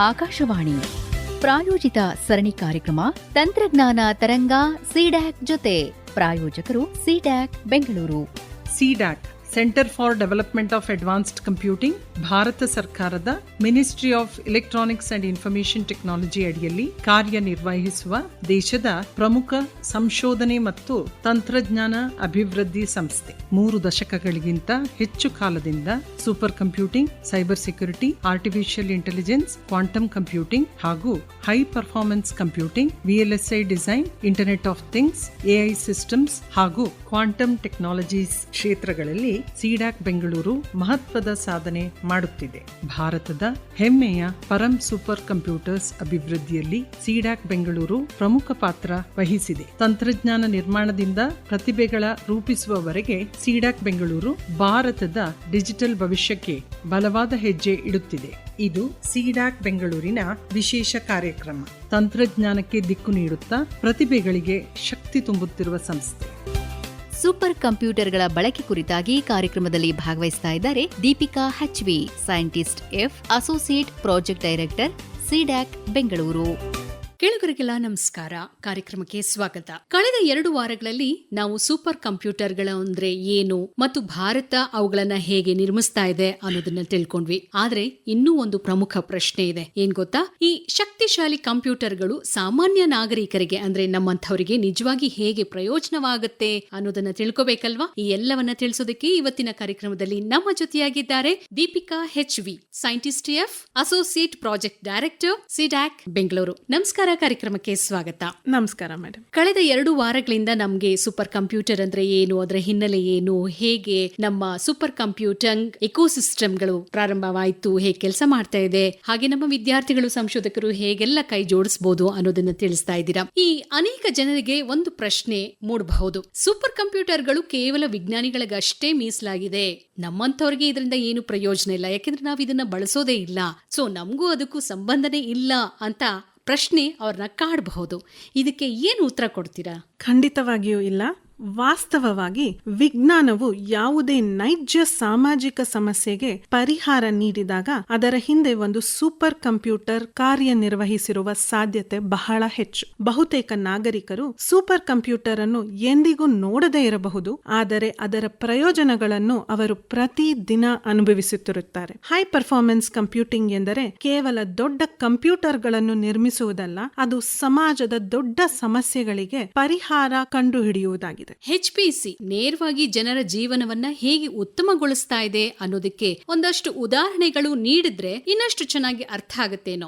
ಆಕಾಶವಾಣಿ ಪ್ರಾಯೋಜಿತ ಸರಣಿ ಕಾರ್ಯಕ್ರಮ ತಂತ್ರಜ್ಞಾನ ತರಂಗ ಸಿಡ್ಯಾಕ್ ಜೊತೆ ಪ್ರಾಯೋಜಕರು CDAC Bengaluru. CDAC centre for development of advanced computing ಭಾರತ ಸರ್ಕಾರದ ministry of electronics and information technology ಅಡಿಯಲ್ಲಿ ಕಾರ್ಯನಿರ್ವಹಿಸುವ ದೇಶದ ಪ್ರಮುಖ ಸಂಶೋಧನೆ ಮತ್ತು ತಂತ್ರಜ್ಞಾನ ಅಭಿವೃದ್ಧಿ ಸಂಸ್ಥೆ. 3 ದಶಕಗಳಿಗಿಂತ ಹೆಚ್ಚು ಕಾಲದಿಂದ super computing, cyber security, artificial intelligence, quantum computing ಹಾಗೂ high performance computing, VLSI design, internet of things, AI systems ಹಾಗೂ ಕ್ವಾಂಟಮ್ ಟೆಕ್ನಾಲಜೀಸ್ ಕ್ಷೇತ್ರಗಳಲ್ಲಿ ಸಿಡ್ಯಾಕ್ ಬೆಂಗಳೂರು ಮಹತ್ವದ ಸಾಧನೆ ಮಾಡುತ್ತಿದೆ. ಭಾರತದ ಹೆಮ್ಮೆಯ ಪರಂ ಸೂಪರ್ ಕಂಪ್ಯೂಟರ್ಸ್ ಅಭಿವೃದ್ಧಿಯಲ್ಲಿ ಸಿಡ್ಯಾಕ್ ಬೆಂಗಳೂರು ಪ್ರಮುಖ ಪಾತ್ರ ವಹಿಸಿದೆ. ತಂತ್ರಜ್ಞಾನ ನಿರ್ಮಾಣದಿಂದ ಪ್ರತಿಭೆಗಳ ರೂಪಿಸುವವರೆಗೆ ಸಿಡ್ಯಾಕ್ ಬೆಂಗಳೂರು ಭಾರತದ ಡಿಜಿಟಲ್ ಭವಿಷ್ಯಕ್ಕೆ ಬಲವಾದ ಹೆಜ್ಜೆ ಇಡುತ್ತಿದೆ. ಇದು ಸಿಡ್ಯಾಕ್ ಬೆಂಗಳೂರಿನ ವಿಶೇಷ ಕಾರ್ಯಕ್ರಮ. ತಂತ್ರಜ್ಞಾನಕ್ಕೆ ದಿಕ್ಕು ನೀಡುತ್ತಾ ಪ್ರತಿಭೆಗಳಿಗೆ ಶಕ್ತಿ ತುಂಬುತ್ತಿರುವ ಸಂಸ್ಥೆ. ಸೂಪರ್ ಕಂಪ್ಯೂಟರ್ಗಳ ಬಳಕೆ ಕುರಿತಾಗಿ ಕಾರ್ಯಕ್ರಮದಲ್ಲಿ ಭಾಗವಹಿಸ್ತಾ ಇದ್ದಾರೆ Deepika HV, scientist F, associate project director, CDAC Bengaluru. ಕೇಳುಗರಿಗೆಲ್ಲ ನಮಸ್ಕಾರ. ಕಾರ್ಯಕ್ರಮಕ್ಕೆ ಸ್ವಾಗತ. ಕಳೆದ 2 ವಾರಗಳಲ್ಲಿ ನಾವು ಸೂಪರ್ ಕಂಪ್ಯೂಟರ್ಗಳ ಅಂದ್ರೆ ಏನು ಮತ್ತು ಭಾರತ ಅವುಗಳನ್ನ ಹೇಗೆ ನಿರ್ಮಿಸ್ತಾ ಇದೆ ಅನ್ನೋದನ್ನ ತಿಳ್ಕೊಂಡ್ವಿ. ಆದ್ರೆ ಇನ್ನೂ ಒಂದು ಪ್ರಮುಖ ಪ್ರಶ್ನೆ ಇದೆ. ಏನ್ ಗೊತ್ತಾ? ಈ ಶಕ್ತಿಶಾಲಿ ಕಂಪ್ಯೂಟರ್ಗಳು ಸಾಮಾನ್ಯ ನಾಗರಿಕರಿಗೆ ಅಂದ್ರೆ ನಮ್ಮಂಥವರಿಗೆ ನಿಜವಾಗಿ ಹೇಗೆ ಪ್ರಯೋಜನವಾಗುತ್ತೆ ಅನ್ನೋದನ್ನ ತಿಳ್ಕೋಬೇಕಲ್ವಾ? ಈ ಎಲ್ಲವನ್ನ ತಿಳಿಸೋದಕ್ಕೆ ಇವತ್ತಿನ ಕಾರ್ಯಕ್ರಮದಲ್ಲಿ ನಮ್ಮ ಜೊತೆಯಾಗಿದ್ದಾರೆ Deepika HV, scientist F, associate project director, CDAC Bengaluru. ನಮಸ್ಕಾರ. ಕಾರ್ಯಕ್ರಮಕ್ಕೆ ಸ್ವಾಗತ. ನಮಸ್ಕಾರ ಮೇಡಮ್. ಕಳೆದ 2 ವಾರಗಳಿಂದ ನಮ್ಗೆ ಸೂಪರ್ ಕಂಪ್ಯೂಟರ್ ಅಂದ್ರೆ ಏನು, ಅದರ ಹಿನ್ನೆಲೆ ಏನು, ಹೇಗೆ ನಮ್ಮ ಸೂಪರ್ ಕಂಪ್ಯೂಟಿಂಗ್ ಎಕೋಸಿಸ್ಟಮ್ಗಳು ಪ್ರಾರಂಭವಾಯಿತು, ಹೇಗೆ ಕೆಲಸ ಮಾಡ್ತಾ ಇದೆ, ಹಾಗೆ ನಮ್ಮ ವಿದ್ಯಾರ್ಥಿಗಳು, ಸಂಶೋಧಕರು ಹೇಗೆಲ್ಲ ಕೈ ಜೋಡಿಸಬಹುದು ಅನ್ನೋದನ್ನ ತಿಳಿಸ್ತಾ ಇದ್ದೀರಾ. ಈ ಅನೇಕ ಜನರಿಗೆ ಒಂದು ಪ್ರಶ್ನೆ ಮೂಡಬಹುದು. ಸೂಪರ್ ಕಂಪ್ಯೂಟರ್ಗಳು ಕೇವಲ ವಿಜ್ಞಾನಿಗಳಿಗಷ್ಟೇ ಮೀಸಲಾಗಿದೆ, ನಮ್ಮಂತವ್ರಿಗೆ ಇದರಿಂದ ಏನು ಪ್ರಯೋಜನ ಇಲ್ಲ, ಯಾಕೆಂದ್ರೆ ನಾವು ಇದನ್ನ ಬಳಸೋದೇ ಇಲ್ಲ, ಸೊ ನಮಗೂ ಅದಕ್ಕೂ ಸಂಬಂಧನೇ ಇಲ್ಲ ಅಂತ ಪ್ರಶ್ನೆ ಅವ್ರನ್ನ ಕಾಡಬಹುದು. ಇದಕ್ಕೆ ಏನು ಉತ್ತರ ಕೊಡ್ತೀರಾ? ಖಂಡಿತವಾಗಿಯೂ ಇಲ್ಲ. ವಾಸ್ತವವಾಗಿ ವಿಜ್ಞಾನವು ಯಾವುದೇ ನೈಜ ಸಾಮಾಜಿಕ ಸಮಸ್ಯೆಗೆ ಪರಿಹಾರ ನೀಡಿದಾಗ ಅದರ ಹಿಂದೆ ಒಂದು ಸೂಪರ್ ಕಂಪ್ಯೂಟರ್ ಕಾರ್ಯನಿರ್ವಹಿಸಿರುವ ಸಾಧ್ಯತೆ ಬಹಳ ಹೆಚ್ಚು. ಬಹುತೇಕ ನಾಗರಿಕರು ಸೂಪರ್ ಕಂಪ್ಯೂಟರ್ ಅನ್ನು ಎಂದಿಗೂ ನೋಡದೇ ಇರಬಹುದು, ಆದರೆ ಅದರ ಪ್ರಯೋಜನಗಳನ್ನು ಅವರು ಪ್ರತಿ ದಿನ ಅನುಭವಿಸುತ್ತಿರುತ್ತಾರೆ. ಹೈ ಪರ್ಫಾರ್ಮೆನ್ಸ್ ಕಂಪ್ಯೂಟಿಂಗ್ ಎಂದರೆ ಕೇವಲ ದೊಡ್ಡ ಕಂಪ್ಯೂಟರ್ಗಳನ್ನು ನಿರ್ಮಿಸುವುದಲ್ಲ, ಅದು ಸಮಾಜದ ದೊಡ್ಡ ಸಮಸ್ಯೆಗಳಿಗೆ ಪರಿಹಾರ ಕಂಡುಹಿಡಿಯುವುದಾಗಿದೆ. HPC ನೇರವಾಗಿ ಜನರ ಜೀವನವನ್ನ ಹೇಗೆ ಉತ್ತಮಗೊಳಿಸ್ತಾ ಇದೆ ಅನ್ನೋದಕ್ಕೆ ಒಂದಷ್ಟು ಉದಾಹರಣೆಗಳು ನೀಡಿದ್ರೆ ಇನ್ನಷ್ಟು ಚೆನ್ನಾಗಿ ಅರ್ಥ ಆಗುತ್ತೇನೋ.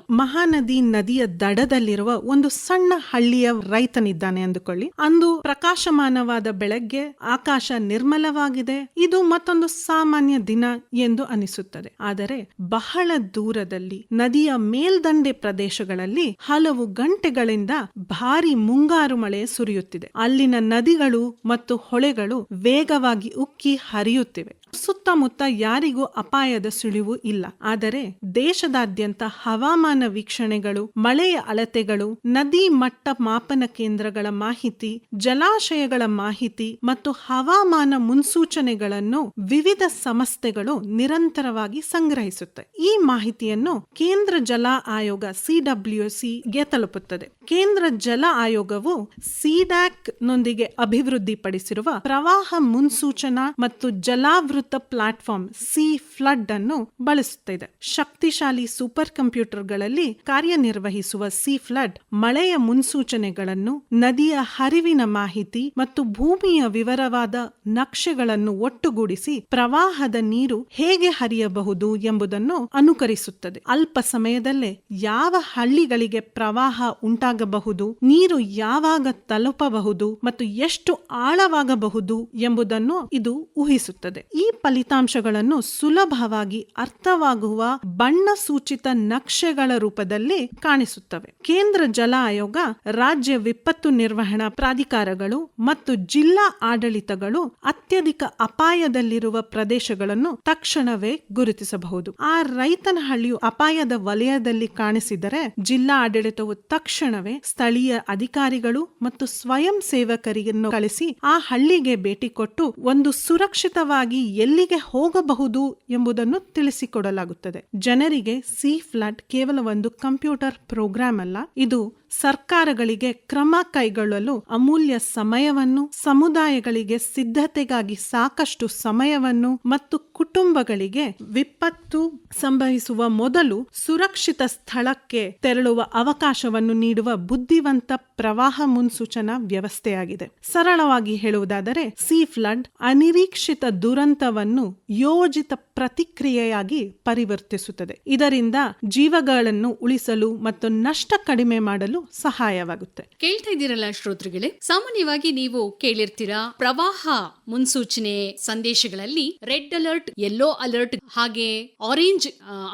ನದಿಯ ದಡದಲ್ಲಿರುವ ಒಂದು ಸಣ್ಣ ಹಳ್ಳಿಯ ರೈತನಿದ್ದಾನೆ ಅಂದುಕೊಳ್ಳಿ. ಅಂದು ಪ್ರಕಾಶಮಾನವಾದ ಬೆಳಗ್ಗೆ, ಆಕಾಶ ನಿರ್ಮಲವಾಗಿದೆ, ಇದು ಮತ್ತೊಂದು ಸಾಮಾನ್ಯ ದಿನ ಎಂದು ಅನಿಸುತ್ತದೆ. ಆದರೆ ಬಹಳ ದೂರದಲ್ಲಿ ನದಿಯ ಮೇಲ್ದಂಡೆ ಪ್ರದೇಶಗಳಲ್ಲಿ ಹಲವು ಗಂಟೆಗಳಿಂದ ಭಾರಿ ಮುಂಗಾರು ಮಳೆ ಸುರಿಯುತ್ತಿದೆ. ಅಲ್ಲಿನ ನದಿಗಳು ಮತ್ತು ಹೊಳೆಗಳು ವೇಗವಾಗಿ ಉಕ್ಕಿ ಹರಿಯುತ್ತಿವೆ. ಸುತ್ತಮುತ್ತ ಯಾರಿಗೂ ಅಪಾಯದ ಸುಳಿವು ಇಲ್ಲ. ಆದರೆ ದೇಶದಾದ್ಯಂತ ಹವಾಮಾನ ವೀಕ್ಷಣೆಗಳು, ಮಳೆಯ ಅಳತೆಗಳು, ನದಿ ಮಟ್ಟ ಮಾಪನ ಕೇಂದ್ರಗಳ ಮಾಹಿತಿ, ಜಲಾಶಯಗಳ ಮಾಹಿತಿ ಮತ್ತು ಹವಾಮಾನ ಮುನ್ಸೂಚನೆಗಳನ್ನು ವಿವಿಧ ಸಂಸ್ಥೆಗಳು ನಿರಂತರವಾಗಿ ಸಂಗ್ರಹಿಸುತ್ತವೆ. ಈ ಮಾಹಿತಿಯನ್ನು ಕೇಂದ್ರ ಜಲ ಆಯೋಗ CWC ಗೆ ತಲುಪುತ್ತದೆ. ಕೇಂದ್ರ ಜಲ ಆಯೋಗವು ಸಿಡ್ಯಾಕ್ ನೊಂದಿಗೆ ಅಭಿವೃದ್ಧಿಪಡಿಸಿರುವ ಪ್ರವಾಹ ಮುನ್ಸೂಚನಾ ಮತ್ತು ಜಲಾವೃತ ಪ್ಲಾಟ್ಫಾರ್ಮ್ ಫ್ಲಡ್ ಅನ್ನು ಬಳಸುತ್ತಿದೆ. ಶಕ್ತಿಶಾಲಿ ಸೂಪರ್ ಕಂಪ್ಯೂಟರ್ಗಳಲ್ಲಿ ಕಾರ್ಯನಿರ್ವಹಿಸುವ ಫ್ಲಡ್ ಮಳೆಯ ಮುನ್ಸೂಚನೆಗಳನ್ನು, ನದಿಯ ಹರಿವಿನ ಮಾಹಿತಿ ಮತ್ತು ಭೂಮಿಯ ವಿವರವಾದ ನಕ್ಷೆಗಳನ್ನು ಒಟ್ಟುಗೂಡಿಸಿ ಪ್ರವಾಹದ ನೀರು ಹೇಗೆ ಹರಿಯಬಹುದು ಎಂಬುದನ್ನು ಅನುಕರಿಸುತ್ತದೆ. ಅಲ್ಪ ಸಮಯದಲ್ಲೇ ಯಾವ ಹಳ್ಳಿಗಳಿಗೆ ಪ್ರವಾಹ ಉಂಟಾಗಬಹುದು, ನೀರು ಯಾವಾಗ ತಲುಪಬಹುದು ಮತ್ತು ಎಷ್ಟು ಆಳವಾಗಬಹುದು ಎಂಬುದನ್ನು ಇದು ಊಹಿಸುತ್ತದೆ. ಈ ಫಲಿತಾಂಶಗಳನ್ನು ಸುಲಭವಾಗಿ ಅರ್ಥವಾಗುವ ಬಣ್ಣ ಸೂಚಿತ ನಕ್ಷೆಗಳ ರೂಪದಲ್ಲಿ ಕಾಣಿಸುತ್ತವೆ. ಕೇಂದ್ರ ಜಲ ಆಯೋಗ, ರಾಜ್ಯ ವಿಪತ್ತು ನಿರ್ವಹಣಾ ಪ್ರಾಧಿಕಾರಗಳು ಮತ್ತು ಜಿಲ್ಲಾ ಆಡಳಿತಗಳು ಅತ್ಯಧಿಕ ಅಪಾಯದಲ್ಲಿರುವ ಪ್ರದೇಶಗಳನ್ನು ತಕ್ಷಣವೇ ಗುರುತಿಸಬಹುದು. ಆ ರೈತನ ಹಳ್ಳಿಯು ಅಪಾಯದ ವಲಯದಲ್ಲಿ ಕಾಣಿಸಿದರೆ ಜಿಲ್ಲಾ ಆಡಳಿತವು ತಕ್ಷಣವೇ ಸ್ಥಳೀಯ ಅಧಿಕಾರಿಗಳು ಮತ್ತು ಸ್ವಯಂ ಸೇವಕರನ್ನು ಕಳಿಸಿ ಆ ಹಳ್ಳಿಗೆ ಭೇಟಿ ಕೊಟ್ಟು ಒಂದು ಸುರಕ್ಷಿತವಾಗಿ ಎಲ್ಲಿಗೆ ಹೋಗಬಹುದು ಎಂಬುದನ್ನು ತಿಳಿಸಿಕೊಡಲಾಗುತ್ತದೆ. ಜನರಿಗೆ ಸಿ ಫ್ಲಡ್ ಕೇವಲ ಒಂದು ಕಂಪ್ಯೂಟರ್ ಪ್ರೋಗ್ರಾಂ ಅಲ್ಲ, ಇದು ಸರ್ಕಾರಗಳಿಗೆ ಕ್ರಮ ಕೈಗೊಳ್ಳಲು ಅಮೂಲ್ಯ ಸಮಯವನ್ನು, ಸಮುದಾಯಗಳಿಗೆ ಸಿದ್ಧತೆಗಾಗಿ ಸಾಕಷ್ಟು ಸಮಯವನ್ನು ಮತ್ತು ಕುಟುಂಬಗಳಿಗೆ ವಿಪತ್ತು ಸಂಭವಿಸುವ ಮೊದಲು ಸುರಕ್ಷಿತ ಸ್ಥಳಕ್ಕೆ ತೆರಳುವ ಅವಕಾಶವನ್ನು ನೀಡುವ ಬುದ್ಧಿವಂತ ಪ್ರವಾಹ ಮುನ್ಸೂಚನಾ ವ್ಯವಸ್ಥೆಯಾಗಿದೆ. ಸರಳವಾಗಿ ಹೇಳುವುದಾದರೆ ಸಿ ಫ್ಲಡ್ ಅನಿರೀಕ್ಷಿತ ದುರಂತವನ್ನು ಯೋಜಿತ ಪ್ರತಿಕ್ರಿಯೆಯಾಗಿ ಪರಿವರ್ತಿಸುತ್ತದೆ. ಇದರಿಂದ ಜೀವಗಳನ್ನು ಉಳಿಸಲು ಮತ್ತು ನಷ್ಟ ಕಡಿಮೆ ಮಾಡಲು ಸಹಾಯವಾಗುತ್ತೆ. ಕೇಳ್ತಾ ಇದ್ದೀರಲ್ಲ ಶ್ರೋತೃಗಳೇ, ಸಾಮಾನ್ಯವಾಗಿ ನೀವು ಕೇಳಿರ್ತೀರಾ ಪ್ರವಾಹ ಮುನ್ಸೂಚನೆ ಸಂದೇಶಗಳಲ್ಲಿ ರೆಡ್ ಅಲರ್ಟ್, ಯೆಲ್ಲೋ ಅಲರ್ಟ್ ಹಾಗೆ ಆರೆಂಜ್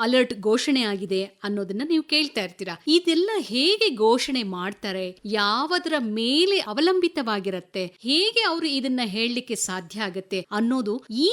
ಅಲರ್ಟ್ ಘೋಷಣೆ ಆಗಿದೆ ಅನ್ನೋದನ್ನ ನೀವು ಕೇಳ್ತಾ ಇರ್ತೀರಾ. ಇದೆಲ್ಲ ಹೇಗೆ ಘೋಷಣೆ ಮಾಡ್ತಾರೆ, ಯಾವುದರ ಮೇಲೆ ಅವಲಂಬಿತವಾಗಿರುತ್ತೆ, ಹೇಗೆ ಅವರು ಇದನ್ನ ಹೇಳಲಿಕ್ಕೆ ಸಾಧ್ಯ ಆಗತ್ತೆ ಅನ್ನೋದು ಈ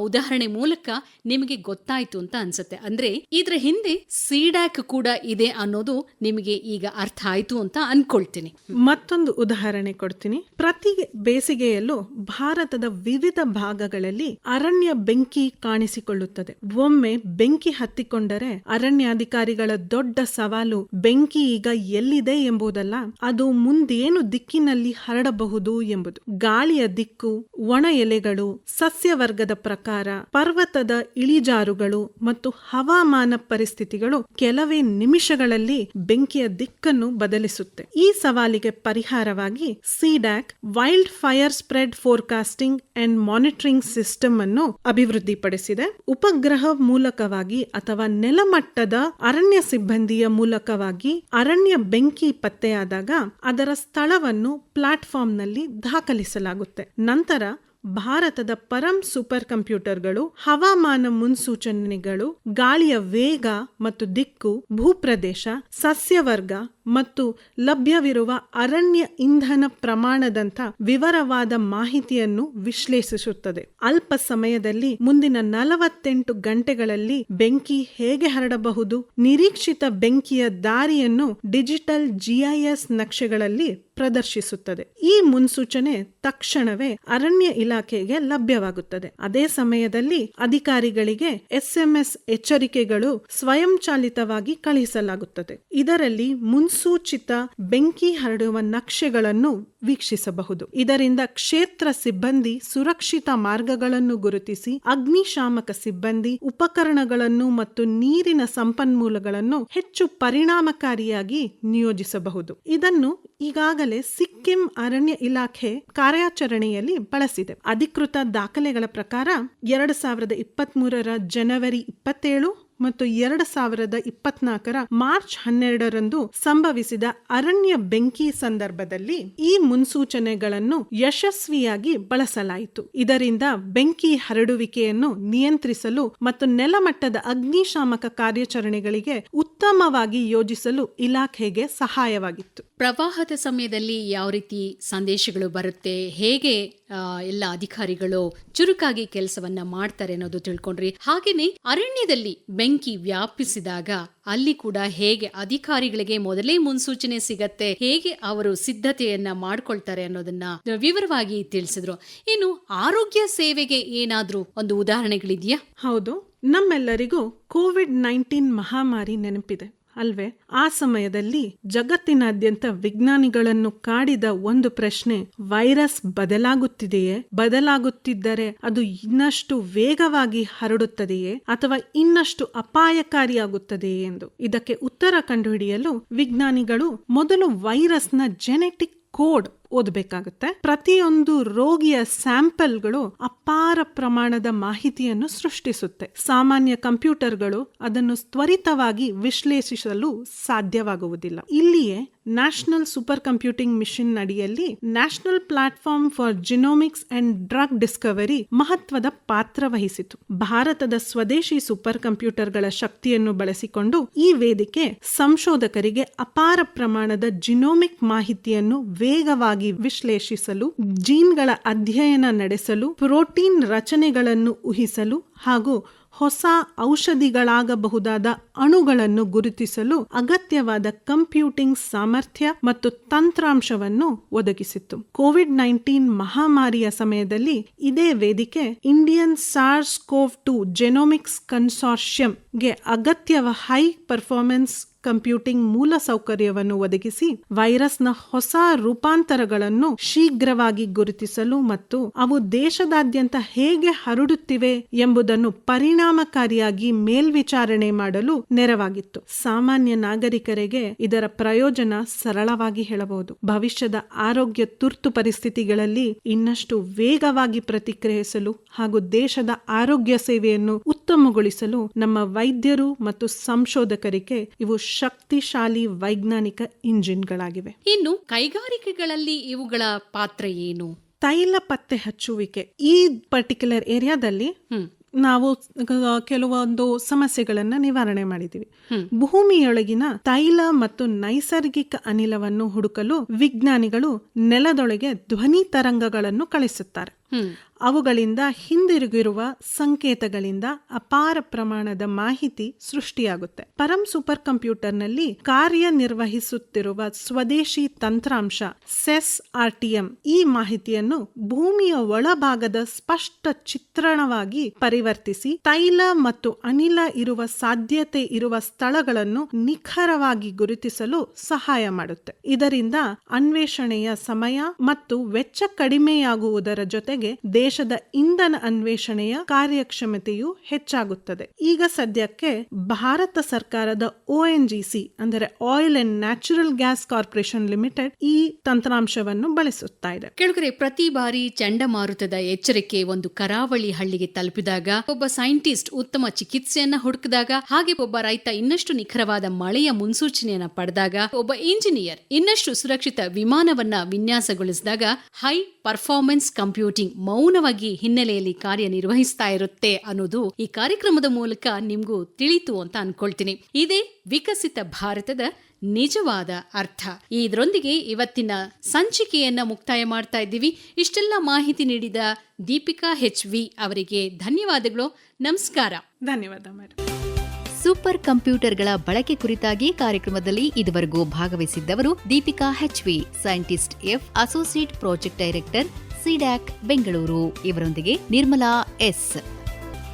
ಉದಾಹರಣೆ ಮೂಲಕ ನಿಮಗೆ ಗೊತ್ತಾಯ್ತು ಅಂತ ಅನ್ಸುತ್ತೆ. ಅಂದ್ರೆ ಇದ್ರ ಹಿಂದೆ ಸಿಡ್ಯಾಕ್ ಕೂಡ ಇದೆ ಅನ್ನೋದು ನಿಮಗೆ ಈಗ ಅರ್ಥ ಆಯ್ತು ಅಂತ ಅನ್ಕೊಳ್ತೀನಿ. ಮತ್ತೊಂದು ಉದಾಹರಣೆ ಕೊಡ್ತೀನಿ. ಪ್ರತಿ ಬೇಸಿಗೆಯಲ್ಲೂ ಭಾರತದ ವಿವಿಧ ಭಾಗಗಳಲ್ಲಿ ಅರಣ್ಯ ಬೆಂಕಿ ಕಾಣಿಸಿಕೊಳ್ಳುತ್ತದೆ. ಒಮ್ಮೆ ಬೆಂಕಿ ಹತ್ತಿಕೊಂಡರೆ ಅರಣ್ಯಾಧಿಕಾರಿಗಳ ದೊಡ್ಡ ಸವಾಲು ಬೆಂಕಿ ಈಗ ಎಲ್ಲಿದೆ ಎಂಬುದಲ್ಲ, ಅದು ಮುಂದೇನು ದಿಕ್ಕಿನಲ್ಲಿ ಹರಡಬಹುದು ಎಂಬುದು. ಗಾಳಿಯ ದಿಕ್ಕು, ಒಣ ಎಲೆಗಳು, ಸಸ್ಯವರ್ಗದ ಪ್ರಕಾರ, ಪರ್ವತದ ಇಳಿಜಾರುಗಳು ಮತ್ತು ಹವಾಮಾನ ಪರಿಸ್ಥಿತಿಗಳು ಕೆಲವೇ ನಿಮಿಷಗಳಲ್ಲಿ ಬೆಂಕಿಯ ದಿಕ್ಕನ್ನು ಬದಲಿಸುತ್ತೆ. ಈ ಸವಾಲಿಗೆ ಪರಿಹಾರವಾಗಿ CDAC wild fire spread forecasting and monitoring system ಅನ್ನು ಅಭಿವೃದ್ಧಿಪಡಿಸಿದೆ. ಉಪಗ್ರಹ ಮೂಲಕವಾಗಿ ಅಥವಾ ನೆಲಮಟ್ಟದ ಅರಣ್ಯ ಸಿಬ್ಬಂದಿಯ ಮೂಲಕವಾಗಿ ಅರಣ್ಯ ಬೆಂಕಿ ಪತ್ತೆಯಾದಾಗ ಅದರ ಸ್ಥಳವನ್ನು ಪ್ಲಾಟ್ಫಾರ್ಮ್ನಲ್ಲಿ ದಾಖಲಿಸಲಾಗುತ್ತೆ. ನಂತರ ಭಾರತದ ಪರಂ ಸೂಪರ್ ಕಂಪ್ಯೂಟರ್ಗಳು ಹವಾಮಾನ ಮುನ್ಸೂಚನೆಗಳು, ಗಾಳಿಯ ವೇಗ ಮತ್ತು ದಿಕ್ಕು, ಭೂಪ್ರದೇಶ, ಸಸ್ಯವರ್ಗ ಮತ್ತು ಲಭ್ಯವಿರುವ ಅರಣ್ಯ ಇಂಧನ ಪ್ರಮಾಣದಂಥ ವಿವರವಾದ ಮಾಹಿತಿಯನ್ನು ವಿಶ್ಲೇಷಿಸುತ್ತದೆ. ಅಲ್ಪ ಸಮಯದಲ್ಲಿ ಮುಂದಿನ 48 ಗಂಟೆಗಳಲ್ಲಿ ಬೆಂಕಿ ಹೇಗೆ ಹರಡಬಹುದು, ನಿರೀಕ್ಷಿತ ಬೆಂಕಿಯ ದಾರಿಯನ್ನು ಡಿಜಿಟಲ್ GIS ನಕ್ಷೆಗಳಲ್ಲಿ ಪ್ರದರ್ಶಿಸುತ್ತದೆ. ಈ ಮುನ್ಸೂಚನೆ ತಕ್ಷಣವೇ ಅರಣ್ಯ ಇಲಾಖೆಗೆ ಲಭ್ಯವಾಗುತ್ತದೆ. ಅದೇ ಸಮಯದಲ್ಲಿ ಅಧಿಕಾರಿಗಳಿಗೆ SMS ಎಚ್ಚರಿಕೆಗಳು ಸ್ವಯಂಚಾಲಿತವಾಗಿ ಕಳುಹಿಸಲಾಗುತ್ತದೆ. ಇದರಲ್ಲಿ ಮುನ್ಸೂಚಿತ ಬೆಂಕಿ ಹರಡುವ ನಕ್ಷೆಗಳನ್ನು ವೀಕ್ಷಿಸಬಹುದು. ಇದರಿಂದ ಕ್ಷೇತ್ರ ಸಿಬ್ಬಂದಿ ಸುರಕ್ಷಿತ ಮಾರ್ಗಗಳನ್ನು ಗುರುತಿಸಿ ಅಗ್ನಿಶಾಮಕ ಸಿಬ್ಬಂದಿ, ಉಪಕರಣಗಳನ್ನು ಮತ್ತು ನೀರಿನ ಸಂಪನ್ಮೂಲಗಳನ್ನು ಹೆಚ್ಚು ಪರಿಣಾಮಕಾರಿಯಾಗಿ ನಿಯೋಜಿಸಬಹುದು. ಇದನ್ನು ಈಗಾಗಲೇ ಸಿಕ್ಕಿಂ ಅರಣ್ಯ ಇಲಾಖೆ ಕಾರ್ಯಾಚರಣೆಯಲ್ಲಿ ಬಳಸಿದೆ. ಅಧಿಕೃತ ದಾಖಲೆಗಳ ಪ್ರಕಾರ 2023 ಜನವರಿ 27 ಮತ್ತು 2024 ಮಾರ್ಚ್ 12 ಸಂಭವಿಸಿದ ಅರಣ್ಯ ಬೆಂಕಿ ಸಂದರ್ಭದಲ್ಲಿ ಈ ಮುನ್ಸೂಚನೆಗಳನ್ನು ಯಶಸ್ವಿಯಾಗಿ ಬಳಸಲಾಯಿತು. ಇದರಿಂದ ಬೆಂಕಿ ಹರಡುವಿಕೆಯನ್ನು ನಿಯಂತ್ರಿಸಲು ಮತ್ತು ನೆಲಮಟ್ಟದ ಅಗ್ನಿಶಾಮಕ ಕಾರ್ಯಾಚರಣೆಗಳಿಗೆ ಉತ್ತಮವಾಗಿ ಯೋಜಿಸಲು ಇಲಾಖೆಗೆ ಸಹಾಯವಾಗಿತ್ತು. ಪ್ರವಾಹದ ಸಮಯದಲ್ಲಿ ಯಾವ ರೀತಿ ಸಂದೇಶಗಳು ಬರುತ್ತೆ, ಹೇಗೆ ಎಲ್ಲ ಅಧಿಕಾರಿಗಳು ಚುರುಕಾಗಿ ಕೆಲಸವನ್ನ ಮಾಡ್ತಾರೆ ಅನ್ನೋದು ತಿಳ್ಕೊಂಡ್ರಿ. ಹಾಗೇನೆ ಅರಣ್ಯದಲ್ಲಿ ಬೆಂಕಿ ವ್ಯಾಪಿಸಿದಾಗ ಅಲ್ಲಿ ಕೂಡ ಹೇಗೆ ಅಧಿಕಾರಿಗಳಿಗೆ ಮೊದಲೇ ಮುನ್ಸೂಚನೆ ಸಿಗತ್ತೆ, ಹೇಗೆ ಅವರು ಸಿದ್ಧತೆಯನ್ನ ಮಾಡ್ಕೊಳ್ತಾರೆ ಅನ್ನೋದನ್ನ ವಿವರವಾಗಿ ತಿಳಿಸಿದ್ರು. ಇನ್ನು ಆರೋಗ್ಯ ಸೇವೆಗೆ ಏನಾದ್ರೂ ಒಂದು ಉದಾಹರಣೆಗಳಿದೆಯಾ? ಹೌದು, ನಮ್ಮೆಲ್ಲರಿಗೂ ಕೋವಿಡ್-19 ಮಹಾಮಾರಿ ನೆನಪಿದೆ ಅಲ್ವೇ? ಆ ಸಮಯದಲ್ಲಿ ಜಗತ್ತಿನಾದ್ಯಂತ ವಿಜ್ಞಾನಿಗಳನ್ನು ಕಾಡಿದ ಒಂದು ಪ್ರಶ್ನೆ, ವೈರಸ್ ಬದಲಾಗುತ್ತಿದೆಯೇ? ಬದಲಾಗುತ್ತಿದ್ದರೆ ಅದು ಇನ್ನಷ್ಟು ವೇಗವಾಗಿ ಹರಡುತ್ತದೆಯೇ ಅಥವಾ ಇನ್ನಷ್ಟು ಅಪಾಯಕಾರಿಯಾಗುತ್ತದೆಯೇ ಎಂದು. ಇದಕ್ಕೆ ಉತ್ತರ ಕಂಡುಹಿಡಿಯಲು ವಿಜ್ಞಾನಿಗಳು ಮೊದಲು ವೈರಸ್ನ ಜೆನೆಟಿಕ್ ಕೋಡ್ ಓದಬೇಕಾಗುತ್ತೆ. ಪ್ರತಿಯೊಂದು ರೋಗಿಯ ಸ್ಯಾಂಪಲ್ಗಳು ಅಪಾರ ಪ್ರಮಾಣದ ಮಾಹಿತಿಯನ್ನು ಸೃಷ್ಟಿಸುತ್ತೆ. ಸಾಮಾನ್ಯ ಕಂಪ್ಯೂಟರ್ಗಳು ಅದನ್ನು ತ್ವರಿತವಾಗಿ ವಿಶ್ಲೇಷಿಸಲು ಸಾಧ್ಯವಾಗುವುದಿಲ್ಲ. ಇಲ್ಲಿಯೇ ನ್ಯಾಷನಲ್ ಸೂಪರ್ ಕಂಪ್ಯೂಟಿಂಗ್ ಮಿಷನ್ ಅಡಿಯಲ್ಲಿ national platform for genomics and drug Discovery ಮಹತ್ವದ ಪಾತ್ರ ವಹಿಸಿತು. ಭಾರತದ ಸ್ವದೇಶಿ ಸೂಪರ್ ಕಂಪ್ಯೂಟರ್ಗಳ ಶಕ್ತಿಯನ್ನು ಬಳಸಿಕೊಂಡು ಈ ವೇದಿಕೆ ಸಂಶೋಧಕರಿಗೆ ಅಪಾರ ಪ್ರಮಾಣದ ಜಿನೋಮಿಕ್ ಮಾಹಿತಿಯನ್ನು ವೇಗವಾಗಿ ವಿಶ್ಲೇಷಿಸಲು, ಜೀನ್ಗಳ ಅಧ್ಯಯನ ನಡೆಸಲು, ಪ್ರೋಟೀನ್ ರಚನೆಗಳನ್ನು ಊಹಿಸಲು ಹಾಗೂ ಹೊಸ ಔಷಧಿಗಳಾಗಬಹುದಾದ ಅಣುಗಳನ್ನು ಗುರುತಿಸಲು ಅಗತ್ಯವಾದ ಕಂಪ್ಯೂಟಿಂಗ್ ಸಾಮರ್ಥ್ಯ ಮತ್ತು ತಂತ್ರಾಂಶವನ್ನು ಒದಗಿಸಿತ್ತು. ಕೋವಿಡ್-19 ಮಹಾಮಾರಿಯ ಸಮಯದಲ್ಲಿ ಇದೇ ವೇದಿಕೆ ಇಂಡಿಯನ್ SARS-CoV-2 ಜೆನೋಮಿಕ್ಸ್ ಕನ್ಸಾರ್ಷಿಯಂಗೆ ಅಗತ್ಯವ ಹೈ ಪರ್ಫಾರ್ಮೆನ್ಸ್ ಕಂಪ್ಯೂಟಿಂಗ್ ಮೂಲಸೌಕರ್ಯವನ್ನು ಒದಗಿಸಿ ವೈರಸ್ನ ಹೊಸ ರೂಪಾಂತರಗಳನ್ನು ಶೀಘ್ರವಾಗಿ ಗುರುತಿಸಲು ಮತ್ತು ಅವು ದೇಶದಾದ್ಯಂತ ಹೇಗೆ ಹರಡುತ್ತಿವೆ ಎಂಬುದನ್ನು ಪರಿಣಾಮಕಾರಿಯಾಗಿ ಮೇಲ್ವಿಚಾರಣೆ ಮಾಡಲು ನೆರವಾಗಿತ್ತು. ಸಾಮಾನ್ಯ ನಾಗರಿಕರಿಗೆ ಇದರ ಪ್ರಯೋಜನ ಸರಳವಾಗಿ ಹೇಳಬಹುದು. ಭವಿಷ್ಯದ ಆರೋಗ್ಯ ತುರ್ತು ಪರಿಸ್ಥಿತಿಗಳಲ್ಲಿ ಇನ್ನಷ್ಟು ವೇಗವಾಗಿ ಪ್ರತಿಕ್ರಿಯಿಸಲು ಹಾಗೂ ದೇಶದ ಆರೋಗ್ಯ ಸೇವೆಯನ್ನು ಉತ್ತಮಗೊಳಿಸಲು ನಮ್ಮ ವೈದ್ಯರು ಮತ್ತು ಸಂಶೋಧಕರಿಗೆ ಇವು ಶಕ್ತಿಶಾಲಿ ವೈಜ್ಞಾನಿಕ ಇಂಜಿನ್ಗಳಾಗಿವೆ. ಇನ್ನು ಕೈಗಾರಿಕೆಗಳಲ್ಲಿ ಇವುಗಳ ಪಾತ್ರ ಏನು? ತೈಲ ಪತ್ತೆ ಹಚ್ಚುವಿಕೆ ಈ ಪರ್ಟಿಕ್ಯುಲರ್ ಏರಿಯಾದಲ್ಲಿ ನಾವು ಕೆಲವೊಂದು ಸಮಸ್ಯೆಗಳನ್ನ ನಿವಾರಣೆ ಮಾಡಿದೀವಿ. ಭೂಮಿಯೊಳಗಿನ ತೈಲ ಮತ್ತು ನೈಸರ್ಗಿಕ ಅನಿಲವನ್ನು ಹುಡುಕಲು ವಿಜ್ಞಾನಿಗಳು ನೆಲದೊಳಗೆ ಧ್ವನಿ ತರಂಗಗಳನ್ನು ಕಳಿಸುತ್ತಾರೆ. ಅವುಗಳಿಂದ ಹಿಂದಿರುಗಿರುವ ಸಂಕೇತಗಳಿಂದ ಅಪಾರ ಪ್ರಮಾಣದ ಮಾಹಿತಿ ಸೃಷ್ಟಿಯಾಗುತ್ತೆ. ಪರಂ ಸೂಪರ್ ಕಂಪ್ಯೂಟರ್ನಲ್ಲಿ ಕಾರ್ಯನಿರ್ವಹಿಸುತ್ತಿರುವ ಸ್ವದೇಶಿ ತಂತ್ರಾಂಶ SES-RTM ಈ ಮಾಹಿತಿಯನ್ನು ಭೂಮಿಯ ಒಳಭಾಗದ ಸ್ಪಷ್ಟ ಚಿತ್ರಣವಾಗಿ ಪರಿವರ್ತಿಸಿ ತೈಲ ಮತ್ತು ಅನಿಲ ಇರುವ ಸಾಧ್ಯತೆ ಇರುವ ಸ್ಥಳಗಳನ್ನು ನಿಖರವಾಗಿ ಗುರುತಿಸಲು ಸಹಾಯ ಮಾಡುತ್ತೆ. ಇದರಿಂದ ಅನ್ವೇಷಣೆಯ ಸಮಯ ಮತ್ತು ವೆಚ್ಚ ಕಡಿಮೆಯಾಗುವುದರ ಜೊತೆಗೆ ದೇಶದ ಇಂಧನ ಅನ್ವೇಷಣೆಯ ಕಾರ್ಯಕ್ಷಮತೆಯು ಹೆಚ್ಚಾಗುತ್ತದೆ. ಈಗ ಸದ್ಯಕ್ಕೆ ಭಾರತ ಸರ್ಕಾರದ ONGC ಅಂದರೆ oil and natural gas corporation limited ಈ ತಂತ್ರಾಂಶವನ್ನು ಬಳಸುತ್ತಾ ಇದೆ. ಕೆಳಗಡೆ ಪ್ರತಿ ಬಾರಿ ಚಂಡಮಾರುತದ ಎಚ್ಚರಿಕೆ ಒಂದು ಕರಾವಳಿ ಹಳ್ಳಿಗೆ ತಲುಪಿದಾಗ ಒಬ್ಬ ಸೈಂಟಿಸ್ಟ್ ಉತ್ತಮ ಚಿಕಿತ್ಸೆಯನ್ನ ಹುಡುಕಿದಾಗ, ಹಾಗೆ ಒಬ್ಬ ರೈತ ಇನ್ನಷ್ಟು ನಿಖರವಾದ ಮಳೆಯ ಮುನ್ಸೂಚನೆಯನ್ನ ಪಡೆದಾಗ, ಒಬ್ಬ ಇಂಜಿನಿಯರ್ ಇನ್ನಷ್ಟು ಸುರಕ್ಷಿತ ವಿಮಾನವನ್ನ ವಿನ್ಯಾಸಗೊಳಿಸಿದಾಗ ಹೈ ಪರ್ಫಾರ್ಮೆನ್ಸ್ ಕಂಪ್ಯೂಟಿಂಗ್ ಮೌನವಾಗಿ ಹಿನ್ನೆಲೆಯಲ್ಲಿ ಕಾರ್ಯನಿರ್ವಹಿಸ್ತಾ ಇರುತ್ತೆ ಅನ್ನೋದು ಈ ಕಾರ್ಯಕ್ರಮದ ಮೂಲಕ ನಿಮ್ಗೂ ತಿಳಿತು ಅಂತ ಅನ್ಕೊಳ್ತೀನಿ. ಇದೇ ವಿಕಸಿತ ಭಾರತದ ನಿಜವಾದ ಅರ್ಥ. ಇದರೊಂದಿಗೆ ಇವತ್ತಿನ ಸಂಚಿಕೆಯನ್ನ ಮುಕ್ತಾಯ ಮಾಡ್ತಾ ಇದ್ದೀವಿ. ಇಷ್ಟೆಲ್ಲ ಮಾಹಿತಿ ನೀಡಿದ ದೀಪಿಕಾ HV ಅವರಿಗೆ ಧನ್ಯವಾದಗಳು. ನಮಸ್ಕಾರ. ಧನ್ಯವಾದ ಮೇಡಮ್. ಸೂಪರ್ ಕಂಪ್ಯೂಟರ್ಗಳ ಬಳಕೆ ಕುರಿತಾಗಿ ಕಾರ್ಯಕ್ರಮದಲ್ಲಿ ಇದುವರೆಗೂ ಭಾಗವಹಿಸಿದ್ದವರು Deepika HV, scientist F, associate project director, CDAC Bengaluru. ಇವರೊಂದಿಗೆ ನಿರ್ಮಲಾ S.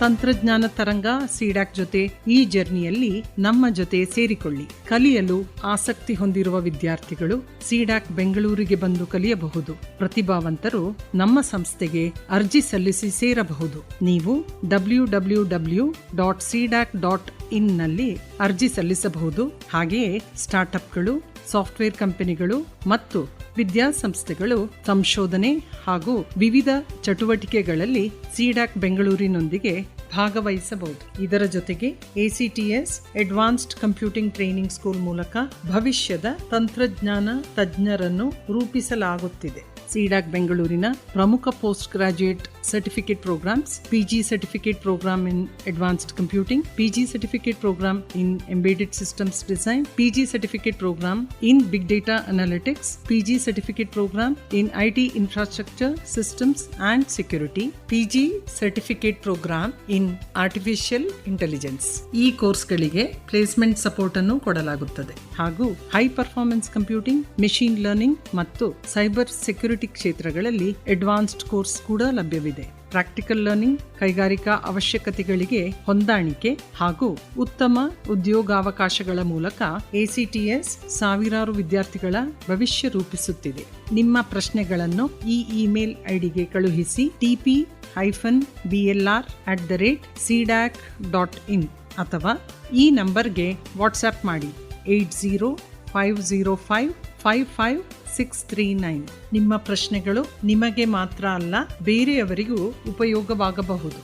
ತಂತ್ರಜ್ಞಾನ ತರಂಗ CDAC ಜೊತೆ ಈ ಜರ್ನಿಯಲ್ಲಿ ನಮ್ಮ ಜೊತೆ ಸೇರಿಕೊಳ್ಳಿ. ಕಲಿಯಲು ಆಸಕ್ತಿ ಹೊಂದಿರುವ ವಿದ್ಯಾರ್ಥಿಗಳು CDAC ಬೆಂಗಳೂರಿಗೆ ಬಂದು ಕಲಿಯಬಹುದು. ಪ್ರತಿಭಾವಂತರು ನಮ್ಮ ಸಂಸ್ಥೆಗೆ ಅರ್ಜಿ ಸಲ್ಲಿಸಿ ಸೇರಬಹುದು. ನೀವು www.cdac.in ನಲ್ಲಿ ಅರ್ಜಿ ಸಲ್ಲಿಸಬಹುದು. ಹಾಗೆಯೇ ಸ್ಟಾರ್ಟ್ಅಪ್ಗಳು, ಸಾಫ್ಟ್ವೇರ್ ಕಂಪನಿಗಳು ಮತ್ತು ವಿದ್ಯಾಸಂಸ್ಥೆಗಳು ಸಂಶೋಧನೆ ಹಾಗೂ ವಿವಿಧ ಚಟುವಟಿಕೆಗಳಲ್ಲಿ CDAC ಬೆಂಗಳೂರಿನೊಂದಿಗೆ ಭಾಗವಹಿಸಬಹುದು. ಇದರ ಜೊತೆಗೆ ACTS advanced computing training school ಮೂಲಕ ಭವಿಷ್ಯದ ತಂತ್ರಜ್ಞಾನ ತಜ್ಞರನ್ನು ರೂಪಿಸಲಾಗುತ್ತಿದೆ. CDAC ಬೆಂಗಳೂರಿನ ಪ್ರಮುಖ post graduate certificate programmes, PG certificate programme in advanced computing, PG certificate programme in embedded systems design, PG certificate programme in big data analytics, PG certificate programme in IT infrastructure systems and security, PG certificate programme in artificial intelligence. ಈ ಕೋರ್ಸ್ಗಳಿಗೆ placement support ಅನ್ನು ಕೊಡಲಾಗುತ್ತದೆ. ಹಾಗೂ high performance computing, machine learning ಮತ್ತು cyber security ಕ್ಷೇತ್ರಗಳಲ್ಲಿ advanced course ಕೂಡ ಲಭ್ಯವಿದೆ. Practical learning, ಕೈಗಾರಿಕಾ ಅವಶ್ಯಕತೆಗಳಿಗೆ ಹೊಂದಾಣಿಕೆ ಹಾಗೂ ಉತ್ತಮ ಉದ್ಯೋಗಾವಕಾಶಗಳ ಮೂಲಕ ACTS ಸಾವಿರಾರು ವಿದ್ಯಾರ್ಥಿಗಳ ಭವಿಷ್ಯ ರೂಪಿಸುತ್ತಿದೆ. ನಿಮ್ಮ ಪ್ರಶ್ನೆಗಳನ್ನು ಈ ಇಮೇಲ್ ಐಡಿಗೆ ಕಳುಹಿಸಿ tp-blr@cdac.in ಅಥವಾ ಈ ನಂಬರ್ಗೆ ವಾಟ್ಸ್ಆಪ್ ಮಾಡಿ 8050555639. ನಿಮ್ಮ ಪ್ರಶ್ನೆಗಳು ನಿಮಗೆ ಮಾತ್ರ ಅಲ್ಲ, ಬೇರೆಯವರಿಗೂ ಉಪಯೋಗವಾಗಬಹುದು.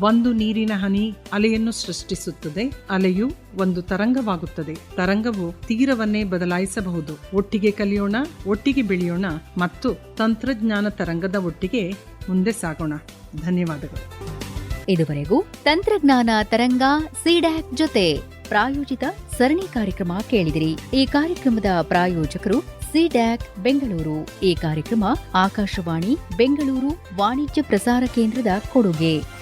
ಒಂದು ನೀರಿನ ಹನಿ ಅಲೆಯನ್ನು ಸೃಷ್ಟಿಸುತ್ತದೆ. ಅಲೆಯು ಒಂದು ತರಂಗವಾಗುತ್ತದೆ. ತರಂಗವು ತೀರವನ್ನೇ ಬದಲಾಯಿಸಬಹುದು. ಒಟ್ಟಿಗೆ ಕಲಿಯೋಣ, ಒಟ್ಟಿಗೆ ಬೆಳೆಯೋಣ ಮತ್ತು ತಂತ್ರಜ್ಞಾನ ತರಂಗದ ಒಟ್ಟಿಗೆ ಮುಂದೆ ಸಾಗೋಣ. ಧನ್ಯವಾದಗಳು. ಇದುವರೆಗೂ ತಂತ್ರಜ್ಞಾನ ತರಂಗ CDAC ಜೊತೆ ಪ್ರಾಯೋಜಿತ ಸರಣಿ ಕಾರ್ಯಕ್ರಮ ಕೇಳಿದಿರಿ. ಈ ಕಾರ್ಯಕ್ರಮದ ಪ್ರಾಯೋಜಕರು CDAC ಬೆಂಗಳೂರು. ಈ ಕಾರ್ಯಕ್ರಮ ಆಕಾಶವಾಣಿ ಬೆಂಗಳೂರು ವಾಣಿಜ್ಯ ಪ್ರಸಾರ ಕೇಂದ್ರದ ಕೊಡುಗೆ.